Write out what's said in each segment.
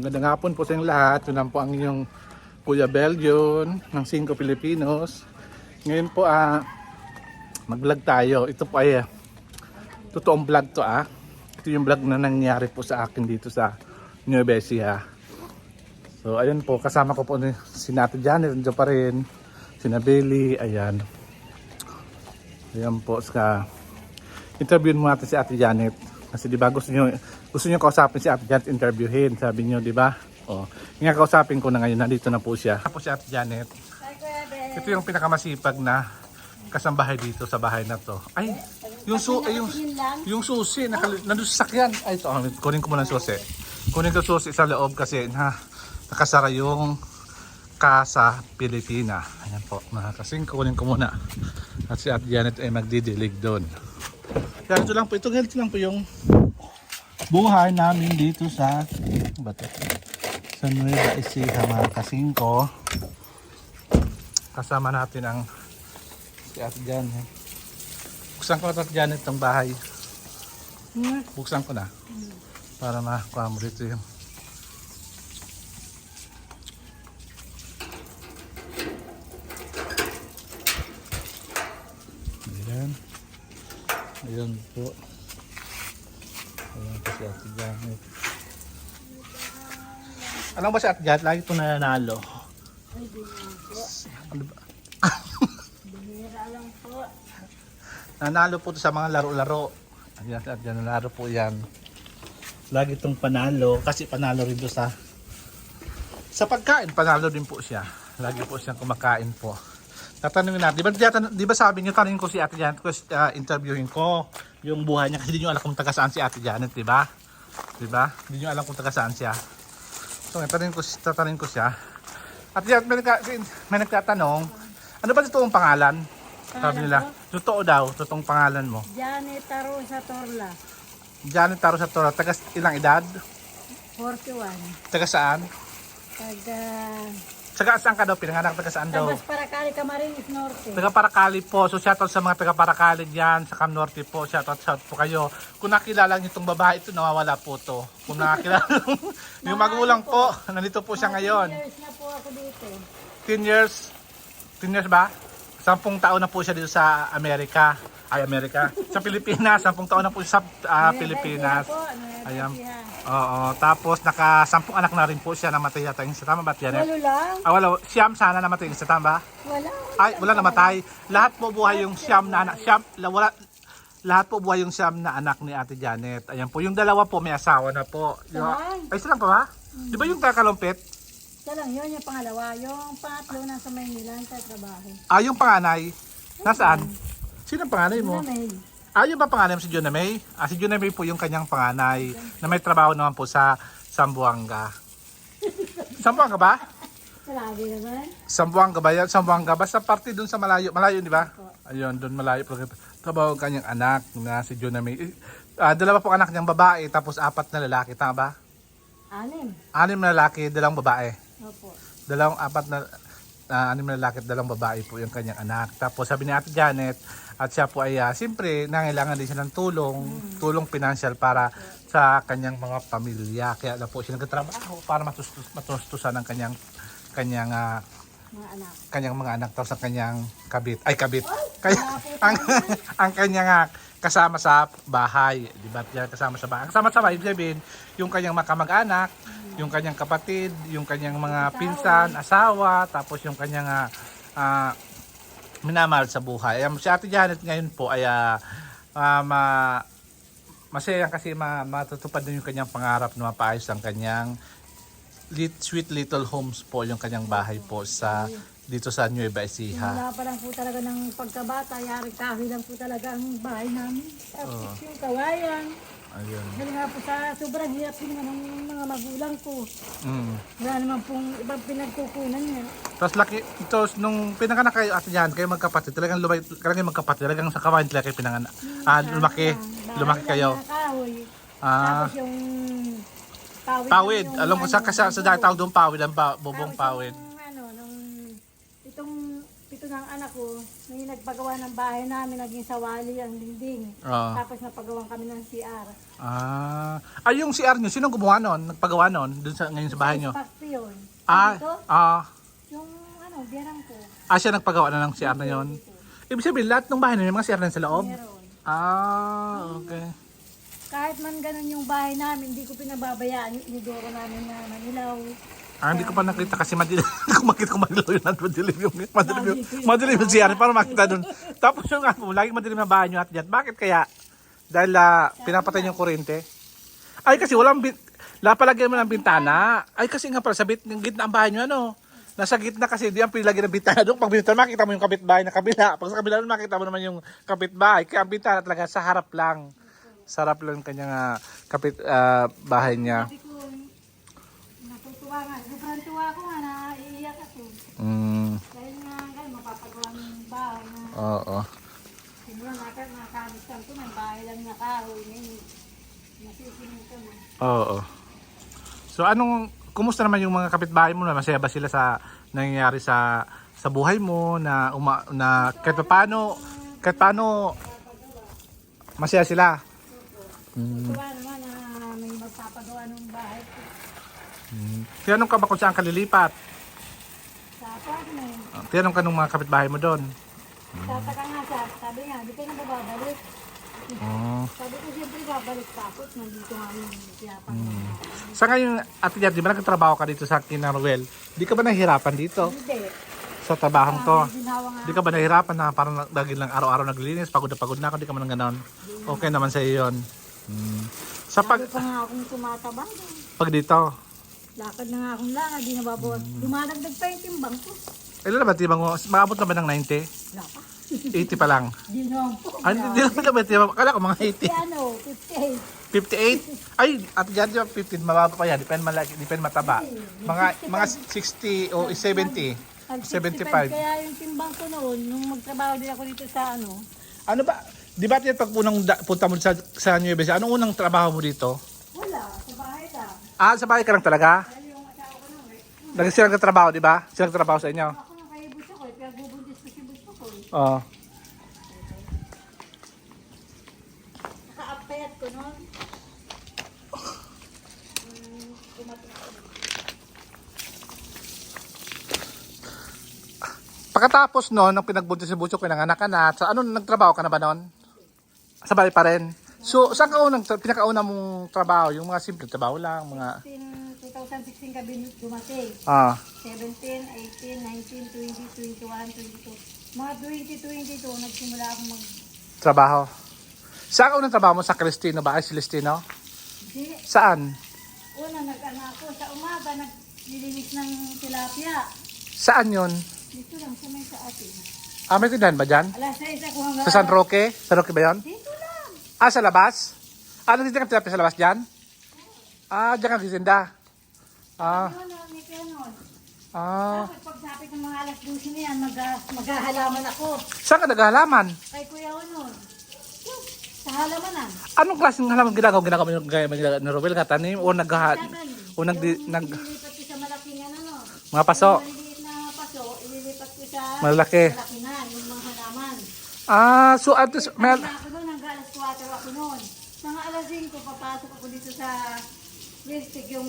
Magandang hapon po sa inyong lahat. Ito po ang inyong Kuya Belgion ng 5 Filipinos. Ngayon po mag-vlog tayo. Ito po ay totoong vlog to . Ito yung vlog na nangyari po sa akin dito sa Nueva Ecija. So ayun po, kasama ko po si Ate Janet, nandiyan pa rin, si Nabeli, ayan. Ayan po, interviewin mo natin si Ate Janet. Kasi di ba gusto niyo kausapin si Ate Janet, interviewin, sabi niyo, di ba? Oh, nga kausapin ko na ngayon, nandito na po siya. Tapos si Ate Janet. Ito yung pinakamasipag na kasambahay dito sa bahay na to. Ay, yung susi nandun sa sakyan. Ay, ito, kunin ko muna ang susi. Kunin ko susi sa loob kasi nakasara yung Casa Pilipina. Ayan po, mga kasing, kunin ko muna. At si Ate Janet ay magdidilig doon. Kaya ito lang po, ito lang po yung buhay namin dito sa Nueva Ecija, mga kasingko. Kasama natin ang si Ate Janet. Buksan ko Ate Janet itong bahay. Buksan ko na para makakuha mo dito yung ayan po. Ayan po si Ate Janet. Alam ba si Ate Janet, lagi ito nananalo? Ay, di na po. Ano ba? Bihira lang po. Nanalo po ito sa mga laro-laro. Ayan si Ate Janet, nanalo po yan. Lagi itong panalo, kasi panalo rin doon sa pagkain, panalo din po siya. Lagi po siyang kumakain po. Tatanungin natin, di ba sabi niyo, tanungin ko si Ate Janet, interviewin ko yung buhay niya kasi di niyo alam kung taga saan si Ate Janet, di ba? Di ba? Di niyo alam kung taga saan siya. So, tatanungin ko siya. Ate Janet, may nagtatanong, ano ba totoong pangalan? Sabi nila, totoo daw, totoong pangalan mo. Janet Tarosa Torla. Janet Tarosa Torla, taga ilang edad? 41. Taga saan? Taga saan ka daw? Pinanganak taga saan daw? Tabas Paracali, Camarines Norte. Taga Paracali po. So shoutout sa mga taga Paracali diyan sa Cam Norte po. Shout po kayo. Kung nakilala niyo itong babae ito, nawawala po to. Kung nakilala yung magulang po, nandito po siya ngayon. 10 years na po ako dito. 10 years? 10 years ba? 10 taon na po siya dito sa Amerika. Sa Pilipinas. 10 taon na po siya sa Pilipinas. Ayan. Oo. Tapos naka-10 anak na rin po siya, namatay yata yung isa. Tama ba yan? Walo lang? Wala. Siyam sana namatay yung isa. Tama ba? Wala. Ay, wala namatay. Lahat po buhay yung siyam na anak. Lahat po buhay yung siyam na anak ni Ate Janet. Ayan po. Yung dalawa po may asawa na po. Ay, isa lang pa ba? Di ba yung kakalumpit? Isa lang yun, yung pangalawa. Yung pangatlo nasa Maynila sa trabaho. Yung panganay. Nasaan? Sino ang panganay mo? Yung ba panganay mo si John May? Si John May po yung kanyang panganay na may trabaho naman po sa Zamboanga. Zamboanga ba? Lagi naman. Zamboanga ba yan? Zamboanga. Basta parte dun sa malayo. Malayo, di ba? Ayun, dun malayo. Trabaho ang kanyang anak na si John May. Dalawa po anak niyang babae tapos 4 na lalaki. Tama ba? 6. 6 na lalaki, 2 babae. Opo. 6 na lalaki at 2 babae po yung kanyang anak. Tapos sabi ni Ate Janet, at siya po ay siyempre nangailangan din siya ng tulong financial para sa kanyang mga pamilya. Kaya na po siya nagtatrabaho para matustusan ng kanyang mga anak tapos ang kanyang kabit. Ang kanyang kasama sa bahay, di ba? Kasama sa bahay. Kasama sa bahay, ibig sabihin, yung kanyang makamag-anak, yung kanyang kapatid, yung kanyang mga pinsan, asawa, tapos yung kanyang minamahal sa buhay. Si Ate Janet ngayon po ay masaya kasi matutupad din yung kanyang pangarap na mapaayos ang kanyang sweet little homes po, yung kanyang bahay po dito sa Nueva Ecija. Wala pa lang po talaga ng pagkabata, yari kahoy lang po talaga ang bahay namin. Tapos yung kawayan. Ayun. Dahil nga po sa sobrang hirap din naman ng mga magulang ko. Wala naman pong ibang pinagkukunan niya. Tapos nung pinanganak kayo Ate Janet, kayo magkapatid, talagang sa kawain talaga kayo pinanganak. Lumaki kayo. Tapos yung pawid. Alam mo sa dahil tawag doon pawid, ang bubong pawid. Nung itong 7 ng anak ko, may nagpagawa ng bahay namin, naging sawali ang dingding. Oo. Tapos napagawa kami ng CR. Yung CR nyo, sino gumawa nun? Nagpagawa nun? Doon ngayon sa bahay nyo? Space yun. Ah, Dito, ah, yung biyarang ko. siya nagpagawa na ng CR na yon. Ibig sabihin, lahat ng bahay na yung mga CR na sa loob? Meron. Okay. Kahit man ganun yung bahay namin, hindi ko pinababayaan yung inidoro namin na Manilaw. Hindi ko pa nakita kasi madilim. Hindi ko makita kung madilim yung madilim yung CR para makita doon. Tapos yung laging madilim na bahay nyo at dyan. Bakit kaya? Dahil pinapatay yung kuryente? Ay kasi walang lapalagyan mo ng bintana. Ay kasi nga pala sa gitna ang bahay nyo nasa gitna kasi di ang pilagyan ng bintana doon. Pag bintana makita mo yung kapitbahay na kabila. Pag sa kabila makita mo naman yung kapitbahay. Kaya ang bintana talaga sa harap lang. Sa harap lang kanyang bahay niya. Sabi ko, natutuwa nga. Sobrang tuwa ko nga na iiyak ako. Dahil nga mapapagawa ng bahay na. Oo. Siguro nakakamisan ko, may bahay lang na kahoy. Masisingin ka mo. Oo. So kumusta naman yung mga kapitbahay mo? Masaya ba sila sa nangyayari sa buhay mo na kahit paano masaya sila? Tuwa naman na may magpapagawa ng bahay ko. Tinanong ka ba kung saan ka lilipat? Sa apartment. Tinanong ka ng mga kapitbahay mo doon? Tataka nga siya. Sabi nga, di ka na babalik. Sabi ko, siyempre babalik tapos nandito nga yung pinapagawa. Sa ngayon, Ate Jan, di ba nagtatrabaho ka dito sa Kinaruel? Di ka ba nahihirapan dito? Hindi. Sa trabahong to? Ginawa nga. Di ka ba nahihirapan na parang lagi lang araw-araw naglilinis, pagod na pagod na ako, di ka man ganon? Okay naman sa iyo yun. Sa Lagi pa nga akong tumataba. pag dito, Lakad na nga akong lakad, di nababawas. Dumadagdag pa yung timbang ko. ilan na ba tibang mo? Maabot na ba ng 90? Wala pa. 80 pa lang. Di naman po. Hindi na ba tibang? Kala ko mga 80. 58. 58? Ay, Ate Jan, 15, mababa pa yan. Depende mataba. Mga 60 o 70. 75. Kaya yung timbang ko noon, nung magtrabaho din ako dito sa Ano ba? Di ba yan pag punta mo sa New York, anong unang trabaho mo dito? wala, sa bahay lang. Sa bahay ka lang talaga? Dahil yung asawa ko noon, Lagi silang trabaho, di ba? Silang trabaho sa inyo. ako nang kay buso ko, kaya bubuntis ko si buso ko. Oo. Naka-apayat ko noon. Kumating ko. Pagkatapos noon, nung pinagbuntis si Buso, pinanganak ka na, sa ano nagtrabaho ka na ba noon? Sa bahay pa rin? So, saan ka pinakauna mong trabaho? Yung mga simple trabaho lang, mga... 2016 ka dumating. 17, 18, 19, 20, 21, 22. Mga 2022, nagsimula akong Trabaho. Saan ka unang trabaho mo? Sa Cristino ba? Ay, Celestino? Hindi. Saan? Una, ako. Sa umaga, naglilinis ng tilapia. Saan yun? Dito lang, sa may sa atin. May tindahan ba dyan? Alas 6 ako hanggang... Sa San Roque? San Roque ba yun? Dito lang. Sa labas? Nagtitinda ka tilapia sa labas dyan? Dyan ka nagtitinda? Yun. Tapos pagsabi ng mga alas 12 na yan, maghahalaman ako. Saan ka naghahalaman? Kay Kuya Unon. Sa halamanan. Anong klaseng halaman ginagawa? Ginagawa mo ni Robel ka tanim? O Ililipat ko sa malaking mga paso? maliliit na paso, ililipat ko sa Malaki. malaki na, yung mga halaman. So at least, Kaya ako doon, hanggang alas 4 ako noon. Mga alas 5, papasok ako dito sa Wistik, yung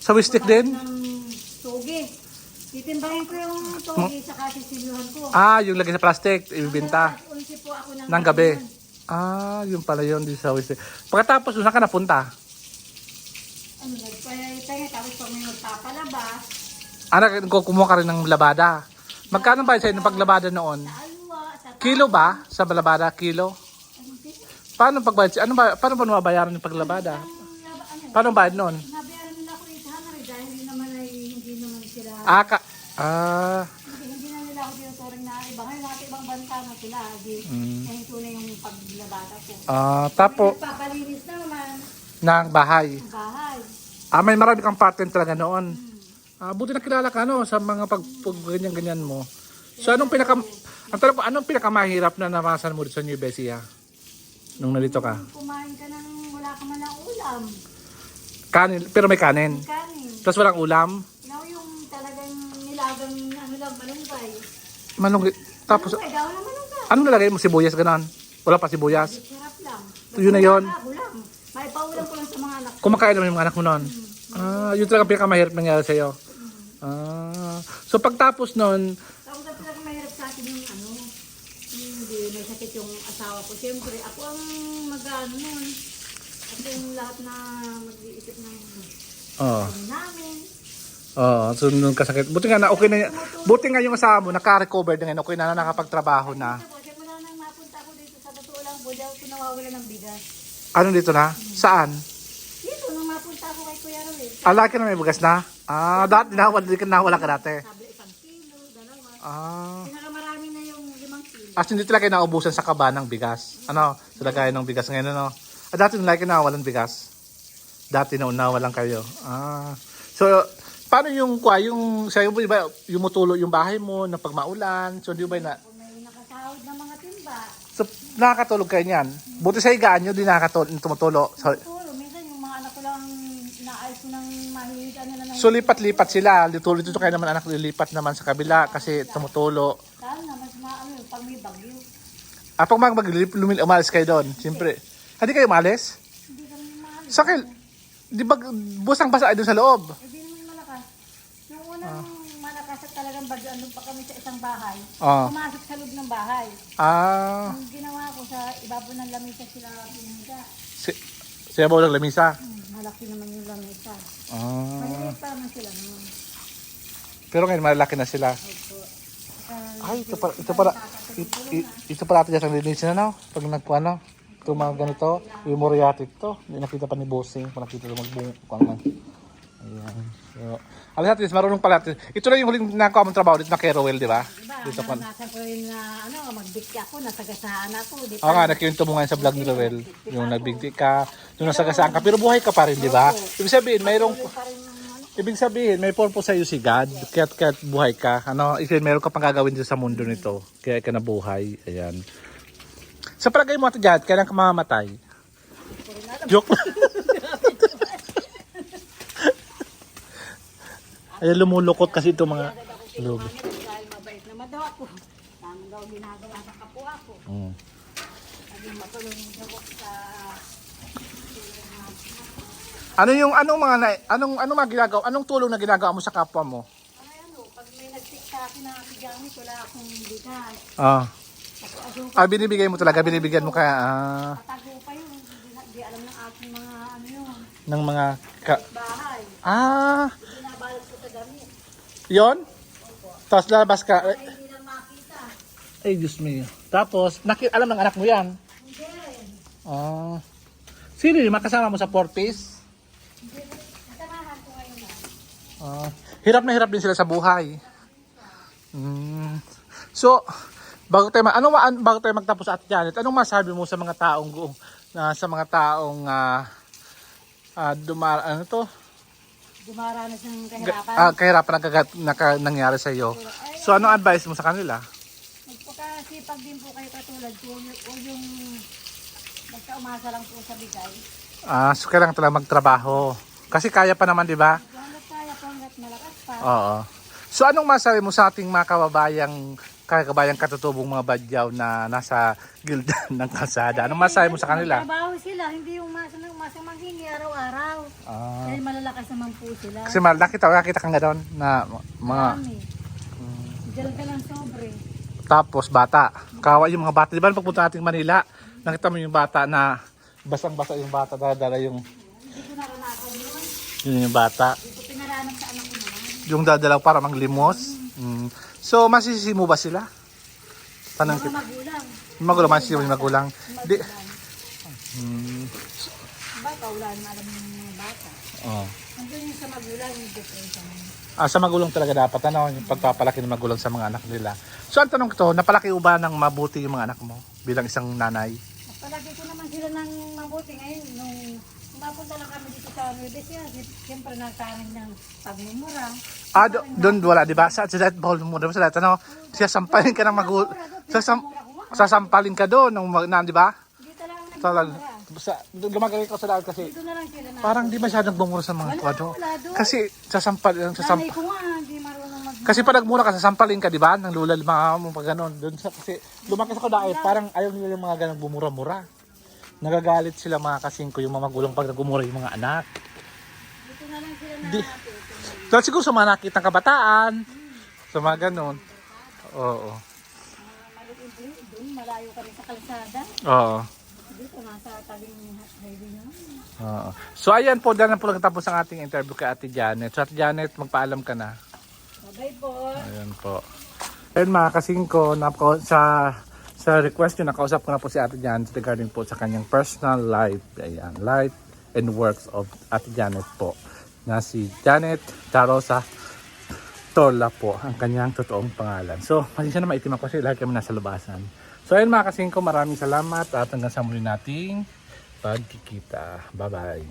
sa Wistik din? ng tugi. Titimbahin ko yung tugi sa kasisiluhan ko. Yung lagay sa plastic, ibibenta. Hanggang alas 11 po ako Ng gabi. Yun pala yun, di sa Wistik. Pagkatapos, saan ka napunta? Nagpayay-tayay, tapos pag may magpapalabas, Kumuha ka rin ng labada. Magkano ba sa'yo ng paglabada noon? sa alwa, sa Kilo ba? Sa labada? Kilo? Paano pagbayad? Paano ba nababayaran yung paglabada? Paano bayad noon? nabayaran nila ako 800 dahil hindi naman sila, hindi na nila ako tinuturing na iba. Ngayon natin ibang banta na sila, hindi tunay yung paglabada ko. Tapos, Papalinis naman ng bahay. ang bahay. May marami kang partner talaga noon. Buti nakilala ka sa mga pag ganyan-ganyan mo. So ang tanong ko, anong pinakamahirap na namasan mo sa New Besia? Nung nalito ka? Kumain ka ng wala ka man ng ulam. Kanin, pero may kanin. Kanin. Tapos walang ulam. Yung talagang nilagang malunggay. Tapos, Ay, daw naman ang ka. anong nalagay mo? Sibuyas, ganon? Wala pa sibuyas? Sarap lang. Yun na yun. Ulam. May paulam ko lang sa mga anak. Kumakain naman yung mga anak mo noon? Yun talaga pinakamahirap nangyari sa'yo. So pagtapos noon, Tapos na talaga mahirap sa akin yung ano, hindi may sakit yung asawa ko. Siyempre, ako ang mag-ano nun. Ako yung lahat na mag-iisip ng oh, namin. so nung kasakit. Buti nga na okay na, buti nga yung asawa mo, naka-recover na ngayon, okay na, nakapagtrabaho na. Tapos, mula nang mapunta ako dito sa totoo lang, buti ako nawawala ng bigas. Ano dito na? Saan? Dito, nung mapunta ako kay Kuya Roel, Laki na may bugas na? Dati nawala ka dati. sabi 1 kilo, 2. Ah, Pinakamarami na yung 5 kilo. as hindi talaga naubusan sa kaba ng bigas. Ano? Sa lagayan ng bigas ngayon, ano? Dati lagi na walang bigas. Dati nawalan kayo. So, paano yung sa'yo mo, diba, yung mutulo yung bahay mo na pag maulan? So, di ba na, Kung may nakasahod ng mga timba, so, nakakatulog kayo niyan? Buti sa higaan nyo, di tumutulo. So, puro, minsan yung mga anak ko lang naayos ko ng mahihiga nila ng... so lipat-lipat sila. Dito kayo naman anak, lilipat naman sa kabila kasi tumutulo. Sana, mas maano yung pag may bagyo. Pag umalis kayo doon, siyempre. Hindi kayo umalis? Hindi kami maalis. Sakil, di ba busang-basa ay doon sa loob? Hindi naman malakas. Yung unang malakas at talagang bagyo, andun pa kami sa isang bahay. Ah. Pumasok sa loob ng bahay. Yung ginawa ko sa ibabaw ng lamisa sila pinihiga. Siya ba walang lamisa? Malaki naman yung lamisa. Ah. Maliliit pa naman sila naman. Pero ngayon malaki na sila. Ay, ito pala ito dyan ang linisin na, no? Pag nagkuha, no? Ito mga ganito, yung Moriatic to. Hindi nakita pa ni Bossing, pa nakita ito magbunga. Ayan. So, alam natin, marunong pala. Ito na yung huling nakakuha mong trabaho dito na kay Roel, di ba? Diba, Dito pa. nasa ko rin na, magbigti ako, nasagasaan ako. Di Oo nga, nakikwento mo nga sa vlog ni Roel. Yung nagbigti ka, yung nasagasaan ka, pero buhay ka pa rin, di ba? Ibig sabihin, ibig sabihin, may purpose sa'yo si God, kaya't buhay ka. Meron ka pang gagawin dito sa mundo nito, kaya ka nabuhay. Ayan. Sa palagay mo ito dyan, kailan ka mamamatay? Joke lang. Ayan, lumulukot kasi itong mga lubi. Dahil mabait naman daw ako. Tama daw ginagawa sa kapwa ko. Naging matulong daw ako sa... Anong tulong na ginagawa mo sa kapwa mo? Ay pag may nag-stick sa akin na gamit, wala akong bigas. Binibigay mo talaga, binibigyan mo kaya Patago pa yun, hindi alam ng aking mga yun, ng mga bahay. Binabalot ko sa damit. yon? Tapos lalabas ka. Ay, hindi lang makita. Ay, Diyos me. Tapos, alam ng anak mo yan? Hindi rin. Sino yung makasama mo sa 4-piece? Nasamahan ko ngayon na. Hirap na hirap din sila sa buhay. So, bago tayo magtapos at Janet, anong masabi mo sa mga taong Dumaranas ng kahirapan. kahirapan nangyari sa iyo? So, anong advice mo sa kanila? Magpakasipag din po kayo katulad ko. O yung basta umasa lang po sa bigay. So, kailangan talaga magtrabaho. Kasi kaya pa naman, di ba? Hanggat kaya po, hanggat malakas pa. Oo. So, anong masabi mo sa ating mga kababayang katutubong mga badyaw na nasa gildan ng kalsada? Anong masabi mo sa kanila? Trabaho sila, hindi yung umasang manghingi araw-araw. Dahil malalakas naman po sila. Kasi nakita ka nga doon na mga... Diyan ka lang sobre. Tapos bata. Kawa yung mga bata. Di ba pagpunta natin Manila, nakita mo yung bata na basang-basa yung bata, dala yung... Hindi ko naranasan yun. Yun yung bata. Hindi ko pinaranan sa anak ko naman. Yung dadalaw para manglimos. So, masisisi mo ba sila? Tanong Mga kita. magulang. Magulang, masisisi mo yung magulang. Di... Bata, wala na alam ng mga bata. Nandun yung sa magulang, yung depression. Sa magulang talaga dapat, yung pagpapalaki ng magulang sa mga anak nila. So, ang tanong ko, napalaki mo ba ng mabuti yung mga anak mo bilang isang nanay? Palagi ko naman sila ng mabuti ngayon. Nung mapunta lang kami dito sa Nueves yan, siyempre nagkaroon ng pagmumura. Doon wala, di ba? Sa lahat, bawal mo sa lahat, sasampalin ka ng sasampalin ka doon, di ba? Hindi talaga nagmumura. Lumagay ko sa lahat kasi Dito na lang sila na. parang di masyadong bumura sa mga kwado. Wala doon. Kasi sasampal. Nanay ko nga, hindi marunong Kasi pag nagmura ka, sasampalin ka, di ba? Nang lula, mga mo pag ganun. Doon sa, kasi lumaki sa Kodait, parang ayaw nila yung mga ganang bumura-mura. Nagagalit sila mga kasingko, yung mga magulang pag nagmumura yung mga anak. Dito na lang sila na Di. So, siguro sa mga nakitang kabataan, sa mga ganun. Oo. maliit doon, malayo ka rin sa kalsada. Oo. Dito, nasa taling highway na. Oo. So, ayan po, dahil na po nagtapos ang ating interview kay Ate Janet. So, Ate Janet, magpaalam ka na. Bye po. Ayan po. Ayan mga kasingko, sa request nyo, nakausap ko na po si Ate Janet regarding po sa kanyang personal life. Ayan, life and works of Ate Janet po. Na si Janet Charosa Torla po, ang kanyang totoong pangalan. So, pasensya na maitim ako kasi lagi kami nasa labasan. So, ayan mga kasingko, maraming salamat at hanggang sa muli nating pagkikita. Bye-bye.